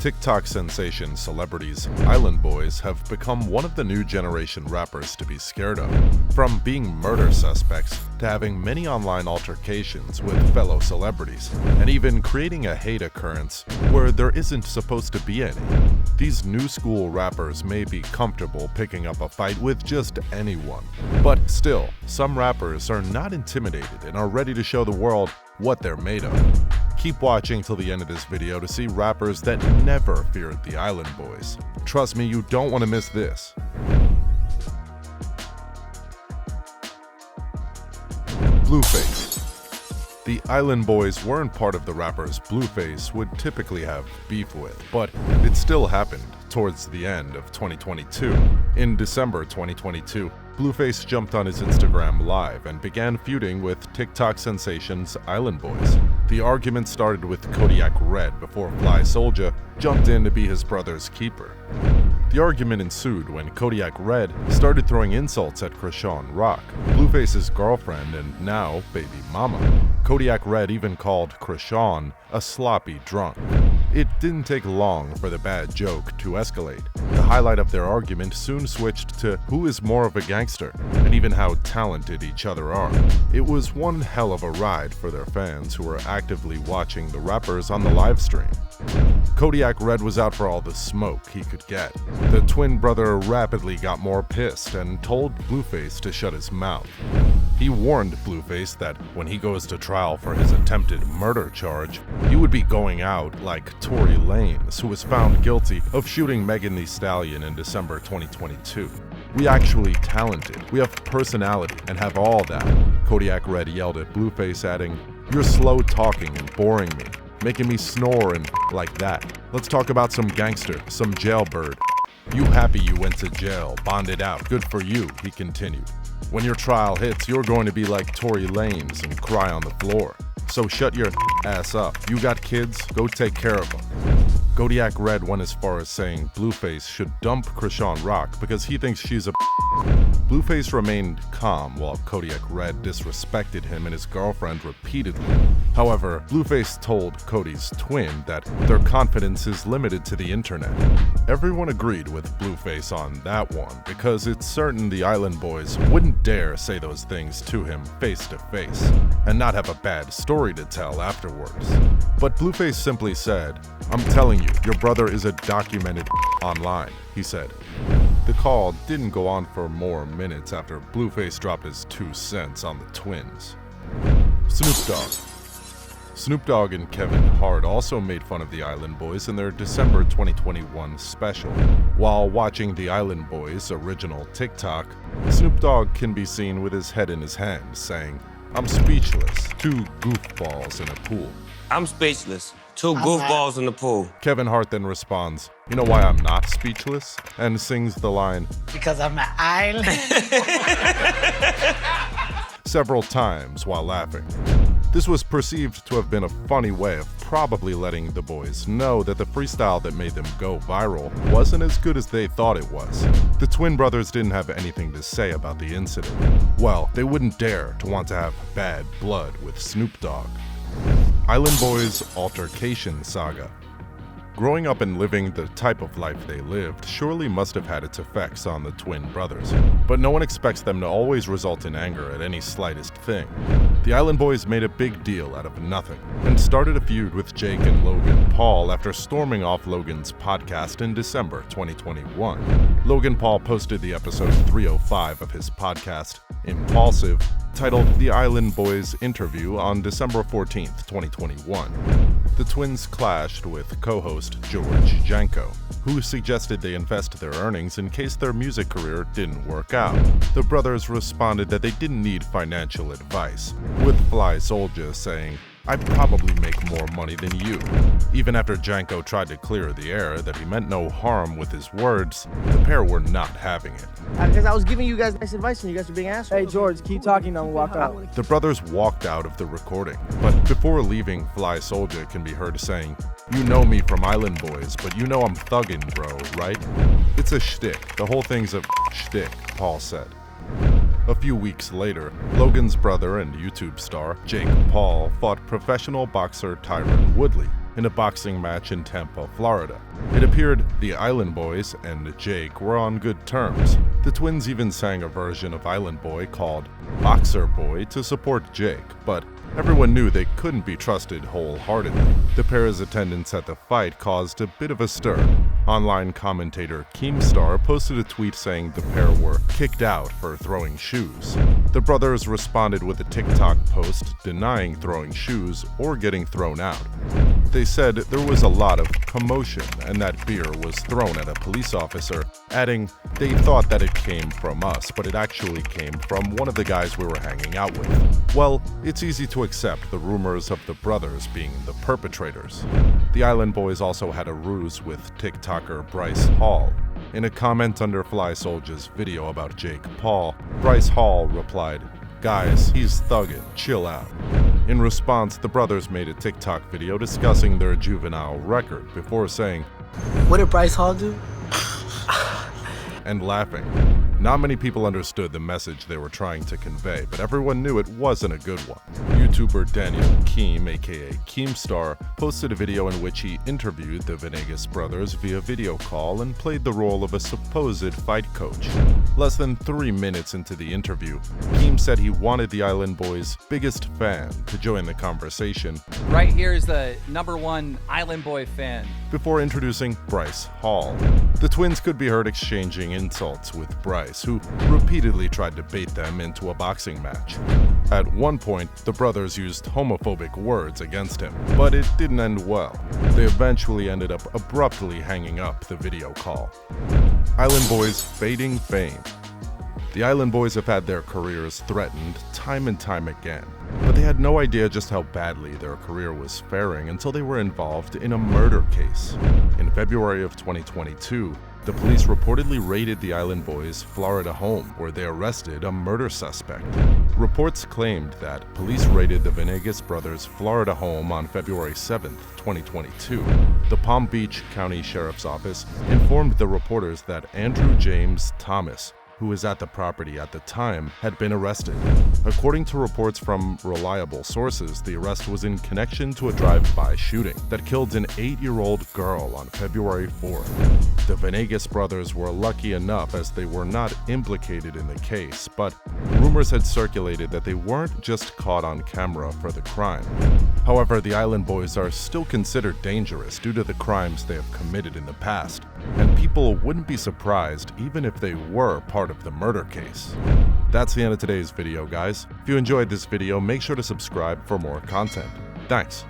TikTok sensation celebrities Island Boys have become one of the new generation rappers to be scared of. From being murder suspects to having many online altercations with fellow celebrities, and even creating a hate occurrence where there isn't supposed to be any. These new school rappers may be comfortable picking up a fight with just anyone, but still, some rappers are not intimidated and are ready to show the world what they're made of. Keep watching till the end of this video to see rappers that never feared the Island Boys. Trust me, you don't want to miss this. Blueface. The Island Boys weren't part of the rappers Blueface would typically have beef with, but it still happened towards the end of 2022. In December 2022, Blueface jumped on his Instagram Live and began feuding with TikTok sensations Island Boys. The argument started with Kodiak Red before Fly Soulja jumped in to be his brother's keeper. The argument ensued when Kodiak Red started throwing insults at Krishan Rock, Blueface's girlfriend and now baby mama. Kodiak Red even called Krishan a sloppy drunk. It didn't take long for the bad joke to escalate. The highlight of their argument soon switched to who is more of a gangster, and even how talented each other are. It was one hell of a ride for their fans who were actively watching the rappers on the live stream. Kodiak Red was out for all the smoke he could get. The twin brother rapidly got more pissed and told Blueface to shut his mouth. He warned Blueface that when he goes to trial for his attempted murder charge, he would be going out like Tory Lanez, who was found guilty of shooting Megan Thee Stallion in December 2022. "We actually talented, we have personality, and have all that," Kodiak Red yelled at Blueface, adding, "You're slow talking and boring me, making me snore and like that. Let's talk about some gangster, some jailbird. You happy you went to jail, bonded out, good for you," he continued. "When your trial hits, you're going to be like Tory Lanez and cry on the floor. So shut your ass up. You got kids? Go take care of them." Kodiak Red went as far as saying Blueface should dump Krishan Rock because he thinks she's a Blueface remained calm while Kodiak Red disrespected him and his girlfriend repeatedly. However, Blueface told Cody's twin that their confidence is limited to the internet. Everyone agreed with Blueface on that one because it's certain the Island Boys wouldn't dare say those things to him face to face and not have a bad story to tell afterwards. But Blueface simply said, "I'm telling you, your brother is a documented online," he said. The call didn't go on for more minutes after Blueface dropped his 2 cents on the twins. Snoop Dogg. Snoop Dogg and Kevin Hart also made fun of the Island Boys in their December 2021 special. While watching the Island Boys' original TikTok, Snoop Dogg can be seen with his head in his hands saying, "I'm speechless, 2 goofballs in a pool." "I'm speechless. 2 goofballs in the pool." Kevin Hart then responds, "You know why I'm not speechless?" and sings the line, "Because I'm an island." several times while laughing. This was perceived to have been a funny way of probably letting the boys know that the freestyle that made them go viral wasn't as good as they thought it was. The twin brothers didn't have anything to say about the incident. Well, they wouldn't dare to want to have bad blood with Snoop Dogg. Island Boys altercation saga. Growing up and living the type of life they lived surely must have had its effects on the twin brothers, but no one expects them to always result in anger at any slightest thing. The Island Boys made a big deal out of nothing and started a feud with Jake and Logan Paul after storming off Logan's podcast in December 2021. Logan Paul posted the episode 305 of his podcast, Impulsive, titled The Island Boys Interview on December 14th, 2021. The twins clashed with co-host George Janko, who suggested they invest their earnings in case their music career didn't work out. The brothers responded that they didn't need financial advice, with Fly Soulja saying, "I'd probably make more money than you." Even after Janko tried to clear the air that he meant no harm with his words, the pair were not having it. Because I was giving you guys nice advice and you guys were being assholes. Hey, George, keep talking, then we'll walk out. The brothers walked out of the recording, but before leaving, Fly Soulja can be heard saying, "You know me from Island Boys, but you know I'm thuggin', bro, right?" "It's a shtick. The whole thing's a shtick," Paul said. A few weeks later, Logan's brother and YouTube star, Jake Paul, fought professional boxer Tyron Woodley in a boxing match in Tampa, Florida. It appeared the Island Boys and Jake were on good terms. The twins even sang a version of Island Boy called Boxer Boy to support Jake, but everyone knew they couldn't be trusted wholeheartedly. The pair's attendance at the fight caused a bit of a stir. Online commentator Keemstar posted a tweet saying the pair were kicked out for throwing shoes. The brothers responded with a TikTok post denying throwing shoes or getting thrown out. They said there was a lot of commotion and that beer was thrown at a police officer, adding they thought that it came from us, but it actually came from one of the guys we were hanging out with. Well, it's easy to accept the rumors of the brothers being the perpetrators. The Island Boys also had a ruse with TikToker Bryce Hall. In a comment under Fly Soldier's video about Jake Paul, Bryce Hall replied, "Guys, he's thuggin', chill out." In response, the brothers made a TikTok video discussing their juvenile record before saying, What did Bryce Hall do? and laughing. Not many people understood the message they were trying to convey, but everyone knew it wasn't a good one. YouTuber Daniel Keem, aka Keemstar, posted a video in which he interviewed the Venegas brothers via video call and played the role of a supposed fight coach. Less than 3 minutes into the interview, Keem said he wanted the Island Boys' biggest fan to join the conversation. Right here is the #1 Island Boy fan. Before introducing Bryce Hall. The twins could be heard exchanging insults with Bryce, who repeatedly tried to bait them into a boxing match. At one point, the brothers used homophobic words against him, but it didn't end well. They eventually ended up abruptly hanging up the video call. Island Boys fading fame. The Island Boys have had their careers threatened time and time again, but they had no idea just how badly their career was faring until they were involved in a murder case. In February of 2022, the police reportedly raided the Island Boys' Florida home, where they arrested a murder suspect. Reports claimed that police raided the Venegas brothers' Florida home on February 7, 2022. The Palm Beach County Sheriff's Office informed the reporters that Andrew James Thomas, who was at the property at the time, had been arrested. According to reports from reliable sources, the arrest was in connection to a drive-by shooting that killed an 8-year-old girl on February 4th. The Venegas brothers were lucky enough as they were not implicated in the case, but rumors had circulated that they weren't just caught on camera for the crime. However, the Island Boys are still considered dangerous due to the crimes they have committed in the past, and people wouldn't be surprised even if they were part of the murder case. That's the end of today's video, guys. If you enjoyed this video, make sure to subscribe for more content. Thanks.